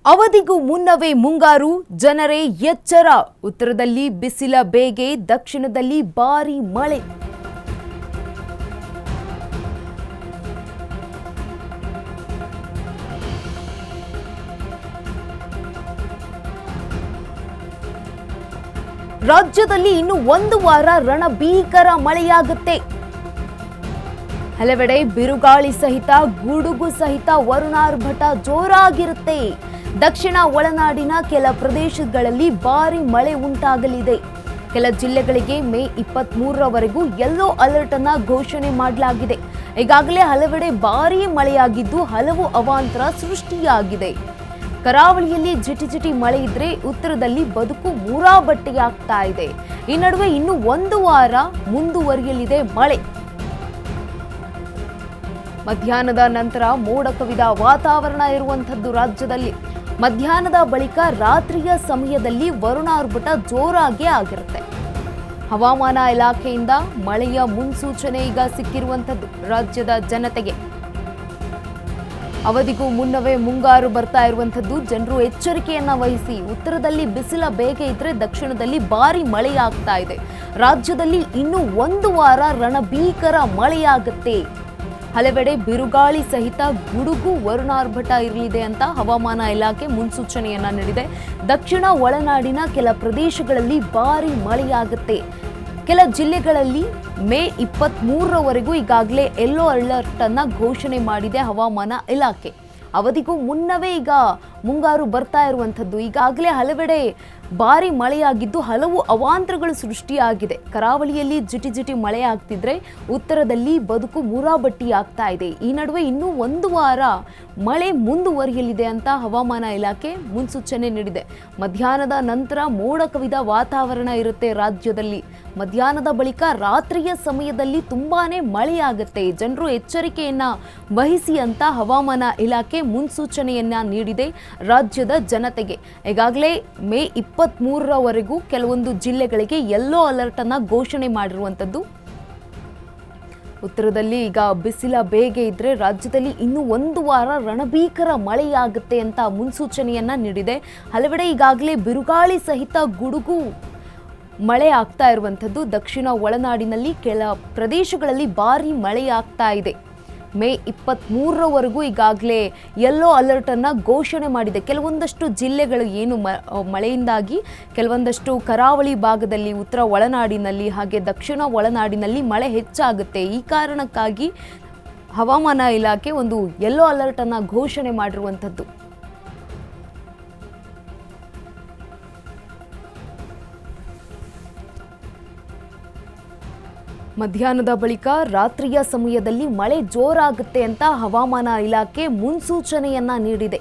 ಅವಧಿಗೂ ಮುನ್ನವೇ ಮುಂಗಾರು, ಜನರೇ ಎಚ್ಚರ. ಉತ್ತರದಲ್ಲಿ ಬಿಸಿಲ ಬೇಗೆ, ದಕ್ಷಿಣದಲ್ಲಿ ಭಾರೀ ಮಳೆ. ರಾಜ್ಯದಲ್ಲಿ ಇನ್ನು ಒಂದು ವಾರ ರಣಭೀಕರ ಮಳೆಯಾಗುತ್ತೆ. ಹಲವೆಡೆ ಬಿರುಗಾಳಿ ಸಹಿತ ಗುಡುಗು ಸಹಿತ ವರುಣಾರ್ಭಟ ಜೋರಾಗಿರುತ್ತೆ. ದಕ್ಷಿಣ ಒಳನಾಡಿನ ಕೆಲ ಪ್ರದೇಶಗಳಲ್ಲಿ ಭಾರೀ ಮಳೆ ಉಂಟಾಗಲಿದೆ. ಕೆಲ ಜಿಲ್ಲೆಗಳಿಗೆ ಮೇ 23ರವರೆಗೂ ಯೆಲ್ಲೋ ಅಲರ್ಟ್ ಅನ್ನ ಘೋಷಣೆ ಮಾಡಲಾಗಿದೆ. ಈಗಾಗಲೇ ಹಲವೆಡೆ ಭಾರೀ ಮಳೆಯಾಗಿದ್ದು ಹಲವು ಅವಾಂತರ ಸೃಷ್ಟಿಯಾಗಿದೆ. ಕರಾವಳಿಯಲ್ಲಿ ಜಿಟಿ ಮಳೆ ಇದ್ರೆ ಉತ್ತರದಲ್ಲಿ ಬದುಕು ಮೂರಾಬಟ್ಟೆಯಾಗ್ತಾ ಇದೆ. ಈ ನಡುವೆ ಇನ್ನು ಒಂದು ವಾರ ಮುಂದುವರಿಯಲಿದೆ ಮಳೆ. ಮಧ್ಯಾಹ್ನದ ನಂತರ ಮೋಡ ಕವಿದ ವಾತಾವರಣ ಇರುವಂತದ್ದು ರಾಜ್ಯದಲ್ಲಿ. ಮಧ್ಯಾಹ್ನದ ಬಳಿಕ ರಾತ್ರಿಯ ಸಮಯದಲ್ಲಿ ವರುಣಾರ್ಭಟ ಜೋರಾಗಿ ಆಗಿರುತ್ತೆ. ಹವಾಮಾನ ಇಲಾಖೆಯಿಂದ ಮಳೆಯ ಮುನ್ಸೂಚನೆ ಈಗ ಸಿಕ್ಕಿರುವಂತದ್ದು ರಾಜ್ಯದ ಜನತೆಗೆ. ಅವಧಿಗೂ ಮುನ್ನವೇ ಮುಂಗಾರು ಬರ್ತಾ ಇರುವಂತದ್ದು. ಜನರು ಎಚ್ಚರಿಕೆಯನ್ನ ವಹಿಸಿ. ಉತ್ತರದಲ್ಲಿ ಬಿಸಿಲ ಬೇಗೆ ಇದ್ರೆ ದಕ್ಷಿಣದಲ್ಲಿ ಭಾರಿ ಮಳೆಯಾಗ್ತಾ ಇದೆ. ರಾಜ್ಯದಲ್ಲಿ ಇನ್ನು ಒಂದು ವಾರ ರಣಭೀಕರ ಮಳೆಯಾಗುತ್ತೆ. ಹಲವೆಡೆ ಬಿರುಗಾಳಿ ಸಹಿತ ಗುಡುಗು ವರುಣಾರ್ಭಟ ಇರಲಿದೆ ಅಂತ ಹವಾಮಾನ ಇಲಾಖೆ ಮುನ್ಸೂಚನೆಯನ್ನ ನೀಡಿದೆ. ದಕ್ಷಿಣ ಒಳನಾಡಿನ ಕೆಲ ಪ್ರದೇಶಗಳಲ್ಲಿ ಭಾರೀ ಮಳೆಯಾಗುತ್ತೆ. ಕೆಲ ಜಿಲ್ಲೆಗಳಲ್ಲಿ ಮೇ 23ರವರೆಗೂ ಈಗಾಗಲೇ ಯೆಲ್ಲೋ ಅಲರ್ಟ್ ಅನ್ನ ಘೋಷಣೆ ಮಾಡಿದೆ ಹವಾಮಾನ ಇಲಾಖೆ. ಅವಧಿಗೂ ಮುನ್ನವೇ ಈಗ ಮುಂಗಾರು ಬರ್ತಾ ಇರುವಂಥದ್ದು. ಈಗಾಗಲೇ ಹಲವೆಡೆ ಭಾರಿ ಮಳೆಯಾಗಿದ್ದು ಹಲವು ಅವಾಂತರಗಳು ಸೃಷ್ಟಿಯಾಗಿದೆ. ಕರಾವಳಿಯಲ್ಲಿ ಜಿಟಿ ಮಳೆ ಆಗ್ತಿದ್ರೆ ಉತ್ತರದಲ್ಲಿ ಬದುಕು ಮೂರಾಬಟ್ಟಿ ಆಗ್ತಾ ಇದೆ. ಈ ನಡುವೆ ಇನ್ನೂ ಒಂದು ವಾರ ಮಳೆ ಮುಂದುವರಿಯಲಿದೆ ಅಂತ ಹವಾಮಾನ ಇಲಾಖೆ ಮುನ್ಸೂಚನೆ ನೀಡಿದೆ. ಮಧ್ಯಾಹ್ನದ ನಂತರ ಮೋಡ ಕವಿದ ವಾತಾವರಣ ಇರುತ್ತೆ ರಾಜ್ಯದಲ್ಲಿ. ಮಧ್ಯಾಹ್ನದ ಬಳಿಕ ರಾತ್ರಿಯ ಸಮಯದಲ್ಲಿ ತುಂಬಾನೇ ಮಳೆಯಾಗುತ್ತೆ. ಜನರು ಎಚ್ಚರಿಕೆಯನ್ನ ವಹಿಸಿ ಅಂತ ಹವಾಮಾನ ಇಲಾಖೆ ಮುನ್ಸೂಚನೆಯನ್ನ ನೀಡಿದೆ ರಾಜ್ಯದ ಜನತೆಗೆ. ಈಗಾಗಲೇ ಮೇ 23ರವರೆಗೂ ಕೆಲವೊಂದು ಜಿಲ್ಲೆಗಳಿಗೆ ಯೆಲ್ಲೋ ಅಲರ್ಟ್ ಅನ್ನ ಘೋಷಣೆ ಮಾಡಿರುವಂತದ್ದು. ಉತ್ತರದಲ್ಲಿ ಈಗ ಬಿಸಿಲ ಬೇಗೆ ಇದ್ರೆ ರಾಜ್ಯದಲ್ಲಿ ಇನ್ನು ಒಂದು ವಾರ ರಣಭೀಕರ ಮಳೆಯಾಗುತ್ತೆ ಅಂತ ಮುನ್ಸೂಚನೆಯನ್ನ ನೀಡಿದೆ. ಹಲವೆಡೆ ಈಗಾಗಲೇ ಬಿರುಗಾಳಿ ಸಹಿತ ಗುಡುಗು ಮಳೆ ಆಗ್ತಾ ಇರುವಂಥದ್ದು. ದಕ್ಷಿಣ ಒಳನಾಡಿನಲ್ಲಿ ಕೆಲ ಪ್ರದೇಶಗಳಲ್ಲಿ ಭಾರೀ ಮಳೆಯಾಗ್ತಾ ಇದೆ. ಮೇ 23ರವರೆಗೂ ಈಗಾಗಲೇ ಯೆಲ್ಲೋ ಅಲರ್ಟ್ ಅನ್ನ ಘೋಷಣೆ ಮಾಡಿದೆ. ಕೆಲವೊಂದಷ್ಟು ಜಿಲ್ಲೆಗಳು ಏನು ಮಳೆಯಿಂದಾಗಿ ಕೆಲವೊಂದಷ್ಟು ಕರಾವಳಿ ಭಾಗದಲ್ಲಿ, ಉತ್ತರ ಒಳನಾಡಿನಲ್ಲಿ ಹಾಗೆ ದಕ್ಷಿಣ ಒಳನಾಡಿನಲ್ಲಿ ಮಳೆ ಹೆಚ್ಚಾಗುತ್ತೆ. ಈ ಕಾರಣಕ್ಕಾಗಿ ಹವಾಮಾನ ಇಲಾಖೆ ಒಂದು ಯೆಲ್ಲೋ ಅಲರ್ಟ್ ಅನ್ನ ಘೋಷಣೆ ಮಾಡಿರುವಂಥದ್ದು. ಮಧ್ಯಾಹ್ನದ ಬಳಿಕ ರಾತ್ರಿಯ ಸಮಯದಲ್ಲಿ ಮಳೆ ಜೋರಾಗುತ್ತೆ ಅಂತ ಹವಾಮಾನ ಇಲಾಖೆ ಮುನ್ಸೂಚನೆಯನ್ನ ನೀಡಿದೆ.